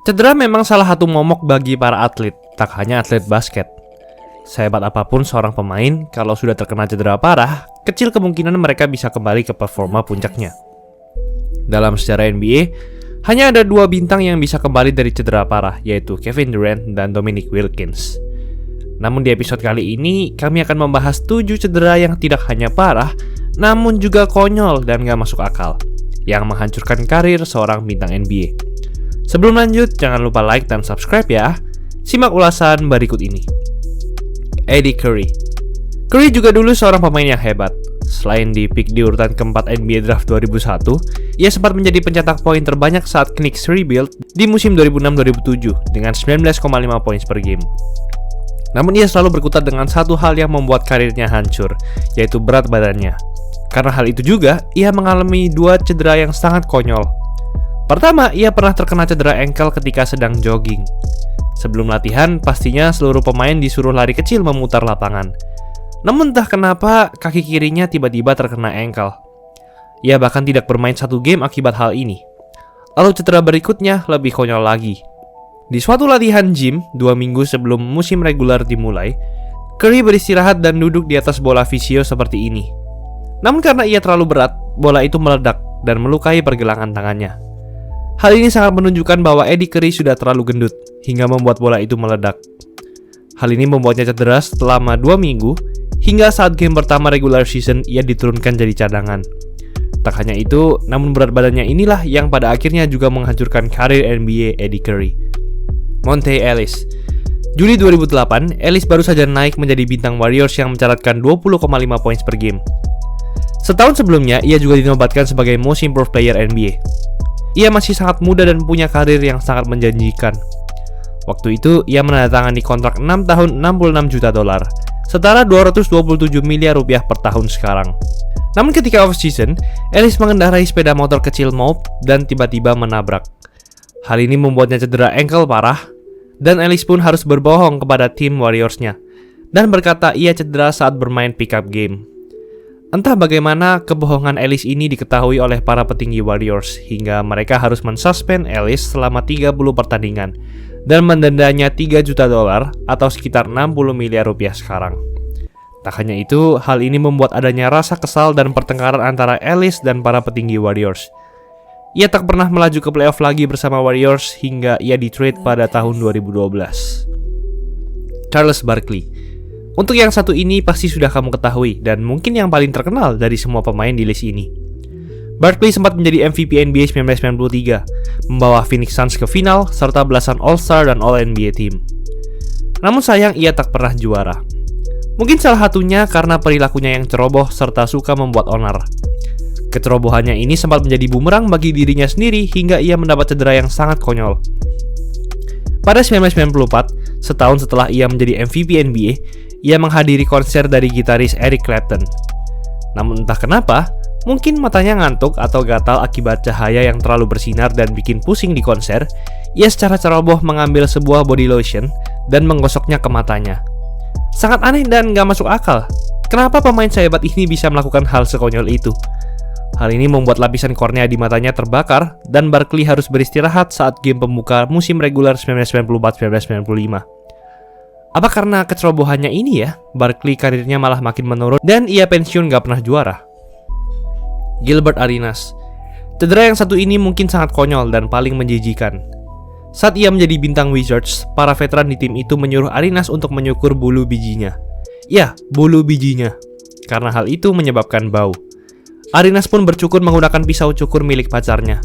Cedera memang salah satu momok bagi para atlet, tak hanya atlet basket. Sehebat apapun seorang pemain, kalau sudah terkena cedera parah, kecil kemungkinan mereka bisa kembali ke performa puncaknya. Dalam sejarah NBA, hanya ada 2 bintang yang bisa kembali dari cedera parah, yaitu Kevin Durant dan Dominique Wilkins. Namun di episode kali ini, kami akan membahas 7 cedera yang tidak hanya parah, namun juga konyol dan gak masuk akal, yang menghancurkan karir seorang bintang NBA. Sebelum lanjut, jangan lupa like dan subscribe ya. Simak ulasan berikut ini. Eddie Curry. Curry juga dulu seorang pemain yang hebat. Selain di pick di urutan keempat NBA Draft 2001, ia sempat menjadi pencetak poin terbanyak saat Knicks rebuild di musim 2006-2007 dengan 19,5 poin per game. Namun ia selalu berkutat dengan satu hal yang membuat karirnya hancur, yaitu berat badannya. Karena hal itu juga, ia mengalami 2 cedera yang sangat konyol. Pertama, ia pernah terkena cedera ankle ketika sedang jogging. Sebelum latihan, pastinya seluruh pemain disuruh lari kecil memutar lapangan. Namun entah kenapa, kaki kirinya tiba-tiba terkena ankle. Ia bahkan tidak bermain 1 game akibat hal ini. Lalu cedera berikutnya lebih konyol lagi. Di suatu latihan gym, 2 minggu sebelum musim reguler dimulai, Curry beristirahat dan duduk di atas bola visio seperti ini. Namun karena ia terlalu berat, bola itu meledak dan melukai pergelangan tangannya. Hal ini sangat menunjukkan bahwa Eddie Curry sudah terlalu gendut, hingga membuat bola itu meledak. Hal ini membuatnya cedera selama 2 minggu, hingga saat game pertama regular season ia diturunkan jadi cadangan. Tak hanya itu, namun berat badannya inilah yang pada akhirnya juga menghancurkan karir NBA Eddie Curry. Monte Ellis. Juli 2008, Ellis baru saja naik menjadi bintang Warriors yang mencatatkan 20,5 poin per game. Setahun sebelumnya, ia juga dinobatkan sebagai Most Improved Player NBA. Ia masih sangat muda dan punya karir yang sangat menjanjikan. Waktu itu, ia menandatangani kontrak 6 tahun $66 juta, setara 227 miliar rupiah per tahun sekarang. Namun ketika off-season, Ellis mengendarai sepeda motor kecil moped dan tiba-tiba menabrak. Hal ini membuatnya cedera ankle parah, dan Ellis pun harus berbohong kepada tim Warriors-nya, dan berkata ia cedera saat bermain pick-up game. Entah bagaimana kebohongan Ellis ini diketahui oleh para petinggi Warriors hingga mereka harus mensuspend Ellis selama 30 pertandingan dan mendendanya $3 juta atau sekitar 60 miliar rupiah sekarang. Tak hanya itu, hal ini membuat adanya rasa kesal dan pertengkaran antara Ellis dan para petinggi Warriors. Ia tak pernah melaju ke playoff lagi bersama Warriors hingga ia di-trade pada tahun 2012. Charles Barkley. Untuk yang satu ini pasti sudah kamu ketahui dan mungkin yang paling terkenal dari semua pemain di list ini. Barkley sempat menjadi MVP NBA 1993, membawa Phoenix Suns ke final serta belasan All-Star dan All-NBA team. Namun sayang ia tak pernah juara. Mungkin salah satunya karena perilakunya yang ceroboh serta suka membuat onar. Kecerobohannya ini sempat menjadi bumerang bagi dirinya sendiri hingga ia mendapat cedera yang sangat konyol. Pada 1994, setahun setelah ia menjadi MVP NBA, ia menghadiri konser dari gitaris Eric Clapton. Namun entah kenapa, mungkin matanya ngantuk atau gatal akibat cahaya yang terlalu bersinar dan bikin pusing di konser, ia secara ceroboh mengambil sebuah body lotion dan menggosoknya ke matanya. Sangat aneh dan gak masuk akal. Kenapa pemain sehebat ini bisa melakukan hal sekonyol itu? Hal ini membuat lapisan kornea di matanya terbakar dan Barkley harus beristirahat saat game pembuka musim reguler 1994-1995. Apa karena kecerobohannya ini ya, Barkley karirnya malah makin menurun dan ia pensiun gak pernah juara? Gilbert Arenas. Cedera yang satu ini mungkin sangat konyol dan paling menjijikan. Saat ia menjadi bintang Wizards, para veteran di tim itu menyuruh Arenas untuk menyukur bulu bijinya. Ya, bulu bijinya. Karena hal itu menyebabkan bau. Arenas pun bercukur menggunakan pisau cukur milik pacarnya.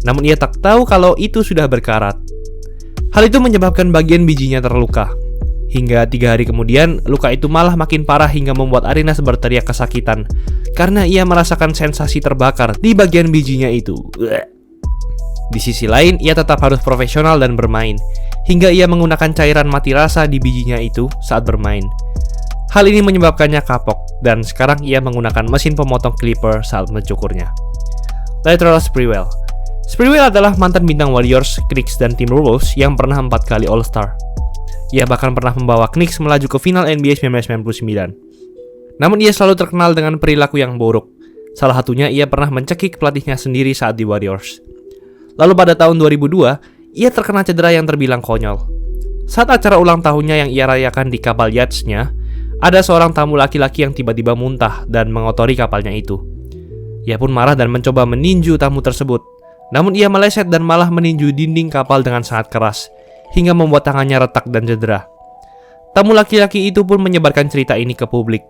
Namun ia tak tahu kalau itu sudah berkarat. Hal itu menyebabkan bagian bijinya terluka. Hingga 3 hari kemudian, luka itu malah makin parah hingga membuat Arenas berteriak kesakitan karena ia merasakan sensasi terbakar di bagian bijinya itu. Di sisi lain, ia tetap harus profesional dan bermain, hingga ia menggunakan cairan mati rasa di bijinya itu saat bermain. Hal ini menyebabkannya kapok, dan sekarang ia menggunakan mesin pemotong clipper saat mencukurnya. Latrell Sprewell. Sprewell adalah mantan bintang Warriors, Knicks, dan Timberwolves yang pernah 4 kali All-Star. Ia bahkan pernah membawa Knicks melaju ke final NBA 1999. Namun ia selalu terkenal dengan perilaku yang buruk. Salah satunya ia pernah mencekik pelatihnya sendiri saat di Warriors. Lalu pada tahun 2002, ia terkena cedera yang terbilang konyol. Saat acara ulang tahunnya yang ia rayakan di kapal yachts-nya, ada seorang tamu laki-laki yang tiba-tiba muntah dan mengotori kapalnya itu. Ia pun marah dan mencoba meninju tamu tersebut. Namun ia meleset dan malah meninju dinding kapal dengan sangat keras, hingga membuat tangannya retak dan cedera. Tamu laki-laki itu pun menyebarkan cerita ini ke publik.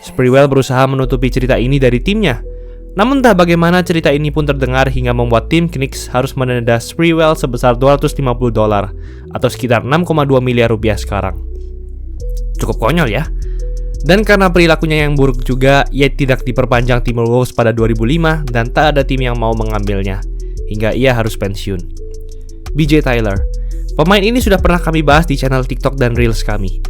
Sprewell berusaha menutupi cerita ini dari timnya. Namun entah bagaimana cerita ini pun terdengar hingga membuat tim Knicks harus mendenda Sprewell sebesar $250 atau sekitar 6,2 miliar rupiah sekarang. Cukup konyol ya. Dan karena perilakunya yang buruk juga, ia tidak diperpanjang Timberwolves pada 2005 dan tak ada tim yang mau mengambilnya, hingga ia harus pensiun. BJ Tyler. Pemain ini sudah pernah kami bahas di channel TikTok dan Reels kami.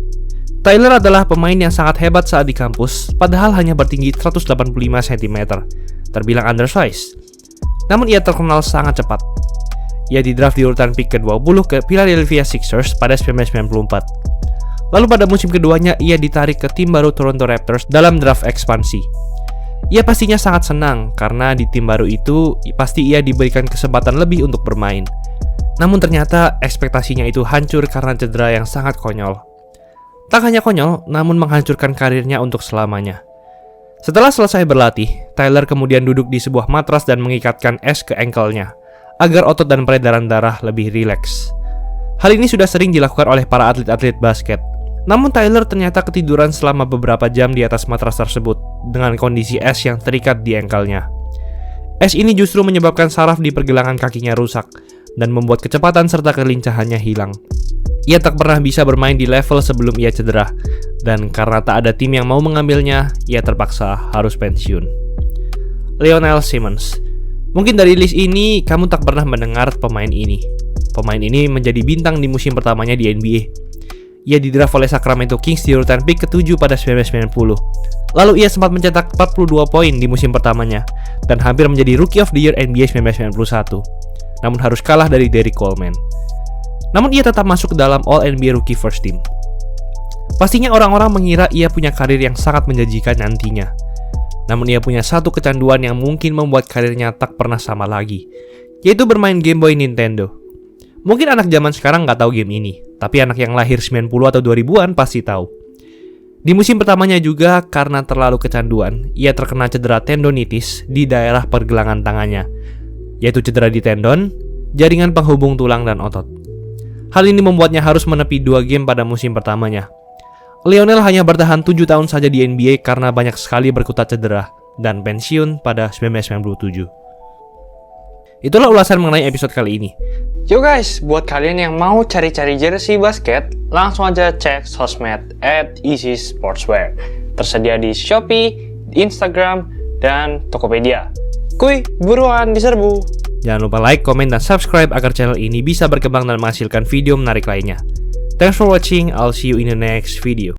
Tyler adalah pemain yang sangat hebat saat di kampus, padahal hanya bertinggi 185 cm, terbilang undersized. Namun ia terkenal sangat cepat. Ia didraft di urutan pick ke-20 ke Philadelphia Sixers pada 1994. Lalu pada musim keduanya ia ditarik ke tim baru Toronto Raptors dalam draft ekspansi. Ia pastinya sangat senang karena di tim baru itu pasti ia diberikan kesempatan lebih untuk bermain. Namun ternyata ekspektasinya itu hancur karena cedera yang sangat konyol. Tak hanya konyol, namun menghancurkan karirnya untuk selamanya. Setelah selesai berlatih, Tyler kemudian duduk di sebuah matras dan mengikatkan es ke ankle-nya agar otot dan peredaran darah lebih rileks. Hal ini sudah sering dilakukan oleh para atlet-atlet basket. Namun Tyler ternyata ketiduran selama beberapa jam di atas matras tersebut dengan kondisi es yang terikat di ankle-nya. Es ini justru menyebabkan saraf di pergelangan kakinya rusak dan membuat kecepatan serta kelincahannya hilang. Ia tak pernah bisa bermain di level sebelum ia cedera, dan karena tak ada tim yang mau mengambilnya, ia terpaksa harus pensiun. Lionel Simmons. Mungkin dari list ini kamu tak pernah mendengar pemain ini. Pemain ini menjadi bintang di musim pertamanya di NBA. Ia didraft oleh Sacramento Kings di urutan pick ke-7 pada 1990. Lalu ia sempat mencetak 42 poin di musim pertamanya dan hampir menjadi Rookie of the Year NBA 1991. Namun harus kalah dari Derrick Coleman. Namun ia tetap masuk ke dalam All-NBA Rookie First Team. Pastinya orang-orang mengira ia punya karir yang sangat menjanjikan nantinya. Namun ia punya satu kecanduan yang mungkin membuat karirnya tak pernah sama lagi, yaitu bermain Game Boy Nintendo. Mungkin anak zaman sekarang nggak tahu game ini, tapi anak yang lahir 90 atau 2000-an pasti tahu. Di musim pertamanya juga, karena terlalu kecanduan, ia terkena cedera tendonitis di daerah pergelangan tangannya, yaitu cedera di tendon, jaringan penghubung tulang dan otot. Hal ini membuatnya harus menepi 2 game pada musim pertamanya. Lionel hanya bertahan 7 tahun saja di NBA karena banyak sekali berkutat cedera, dan pensiun pada 1997. Itulah ulasan mengenai episode kali ini. Yo guys, buat kalian yang mau cari-cari jersey basket, langsung aja cek sosmed @easysportswear. Tersedia di Shopee, Instagram, dan Tokopedia. Kuy, buruan diserbu. Jangan lupa like, komen, dan subscribe agar channel ini bisa berkembang dan menghasilkan video menarik lainnya. Thanks for watching, I'll see you in the next video.